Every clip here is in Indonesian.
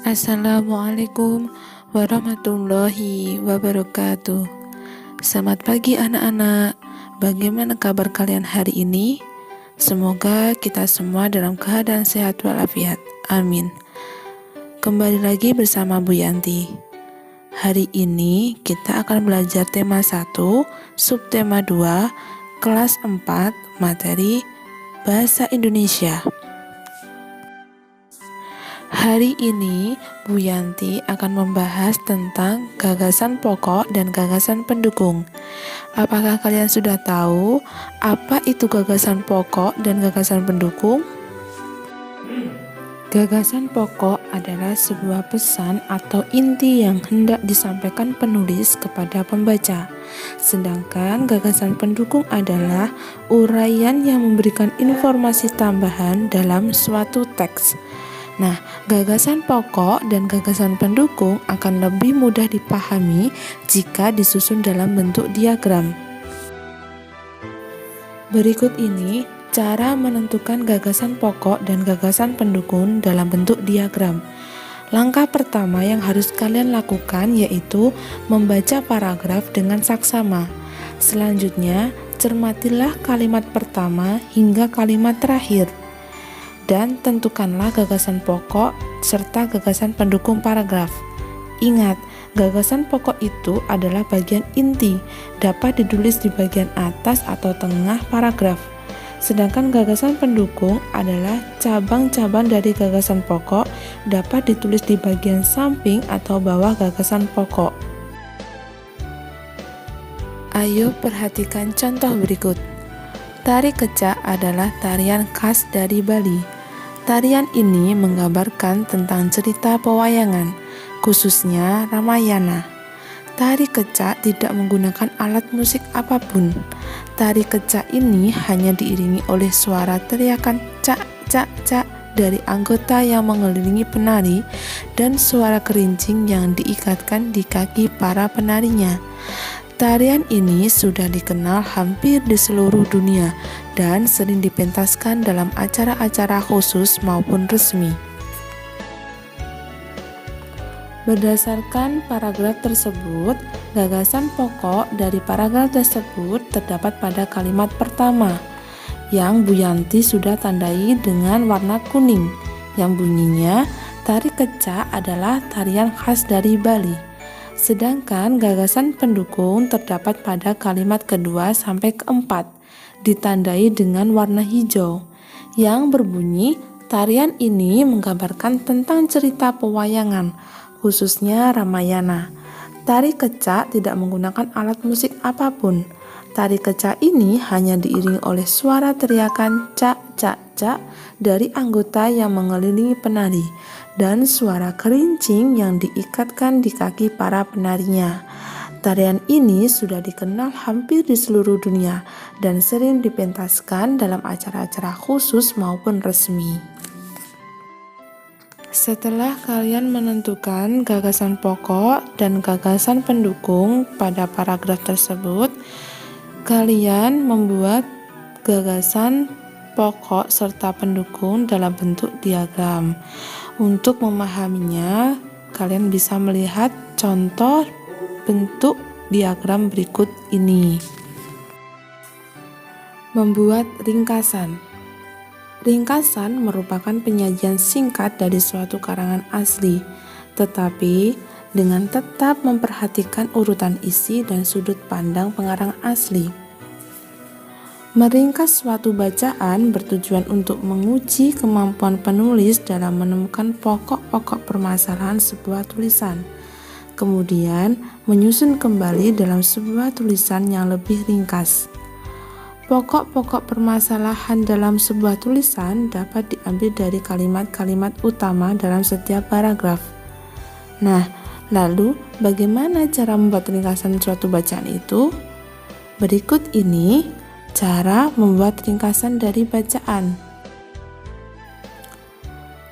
Assalamualaikum warahmatullahi wabarakatuh. Selamat pagi anak-anak. Bagaimana kabar kalian hari ini? Semoga kita semua dalam keadaan sehat walafiat. Amin. Kembali lagi bersama Bu Yanti. Hari ini kita akan belajar tema 1, subtema 2, kelas 4, materi Bahasa Indonesia. Hari ini Bu Yanti akan membahas tentang gagasan pokok dan gagasan pendukung. Apakah kalian sudah tahu apa itu gagasan pokok dan gagasan pendukung? Gagasan pokok adalah sebuah pesan atau inti yang hendak disampaikan penulis kepada pembaca. Sedangkan gagasan pendukung adalah uraian yang memberikan informasi tambahan dalam suatu teks. Nah, gagasan pokok dan gagasan pendukung akan lebih mudah dipahami jika disusun dalam bentuk diagram. Berikut ini cara menentukan gagasan pokok dan gagasan pendukung dalam bentuk diagram. Langkah pertama yang harus kalian lakukan yaitu membaca paragraf dengan saksama. Selanjutnya, cermatilah kalimat pertama hingga kalimat terakhir. Dan tentukanlah gagasan pokok serta gagasan pendukung paragraf. Ingat, gagasan pokok itu adalah bagian inti, dapat ditulis di bagian atas atau tengah paragraf. Sedangkan gagasan pendukung adalah cabang-cabang dari gagasan pokok, dapat ditulis di bagian samping atau bawah gagasan pokok. Ayo perhatikan contoh berikut. Tari kecak adalah tarian khas dari Bali. Tarian ini menggambarkan tentang cerita pewayangan, khususnya Ramayana. Tari kecak tidak menggunakan alat musik apapun. Tari kecak ini hanya diiringi oleh suara teriakan cak cak cak dari anggota yang mengelilingi penari dan suara kerincing yang diikatkan di kaki para penarinya. Tarian ini sudah dikenal hampir di seluruh dunia dan sering dipentaskan dalam acara-acara khusus maupun resmi. Berdasarkan paragraf tersebut, gagasan pokok dari paragraf tersebut terdapat pada kalimat pertama, yang Bu Yanti sudah tandai dengan warna kuning, yang bunyinya, tari kecak adalah tarian khas dari Bali. Sedangkan gagasan pendukung terdapat pada kalimat kedua sampai keempat, ditandai dengan warna hijau, yang berbunyi, tarian ini menggambarkan tentang cerita pewayangan, khususnya Ramayana. Tari kecak tidak menggunakan alat musik apapun. Tari kecak ini hanya diiringi oleh suara teriakan cak cak cak dari anggota yang mengelilingi penari dan suara kerincing yang diikatkan di kaki para penarinya. Tarian ini sudah dikenal hampir di seluruh dunia dan sering dipentaskan dalam acara-acara khusus maupun resmi. Setelah kalian menentukan gagasan pokok dan gagasan pendukung pada paragraf tersebut, kalian membuat gagasan pokok serta pendukung dalam bentuk diagram. Untuk memahaminya, kalian bisa melihat contoh bentuk diagram berikut ini. Membuat ringkasan. Ringkasan merupakan penyajian singkat dari suatu karangan asli, tetapi dengan tetap memperhatikan urutan isi dan sudut pandang pengarang asli. Meringkas suatu bacaan bertujuan untuk menguji kemampuan penulis dalam menemukan pokok-pokok permasalahan sebuah tulisan, kemudian menyusun kembali dalam sebuah tulisan yang lebih ringkas. Pokok-pokok permasalahan dalam sebuah tulisan dapat diambil dari kalimat-kalimat utama dalam setiap paragraf. Nah, lalu bagaimana cara membuat ringkasan suatu bacaan itu? Berikut ini cara membuat ringkasan dari bacaan.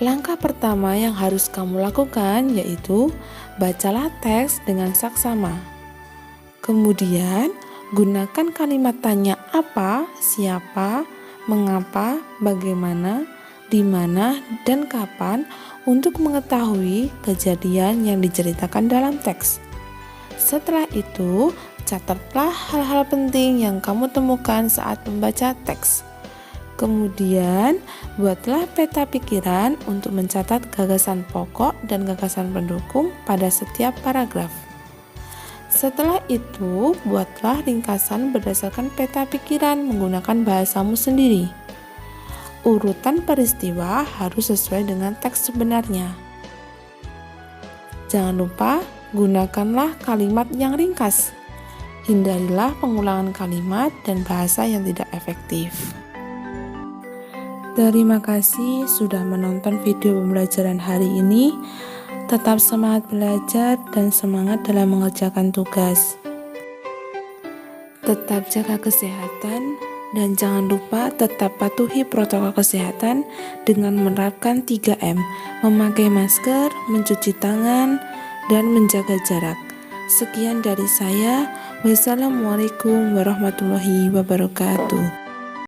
Langkah pertama yang harus kamu lakukan yaitu bacalah teks dengan saksama. Kemudian, gunakan kalimat tanya apa, siapa, mengapa, bagaimana, di mana dan kapan untuk mengetahui kejadian yang diceritakan dalam teks. Setelah itu, catatlah hal-hal penting yang kamu temukan saat membaca teks. Kemudian, buatlah peta pikiran untuk mencatat gagasan pokok dan gagasan pendukung pada setiap paragraf. Setelah itu, buatlah ringkasan berdasarkan peta pikiran menggunakan bahasamu sendiri. Urutan peristiwa harus sesuai dengan teks sebenarnya. Jangan lupa, gunakanlah kalimat yang ringkas. Hindarilah pengulangan kalimat dan bahasa yang tidak efektif. Terima kasih sudah menonton video pembelajaran hari ini. Tetap semangat belajar dan semangat dalam mengerjakan tugas. Tetap jaga kesehatan dan jangan lupa tetap patuhi protokol kesehatan dengan menerapkan 3M, memakai masker, mencuci tangan, dan menjaga jarak. Sekian dari saya. Wassalamualaikum warahmatullahi wabarakatuh.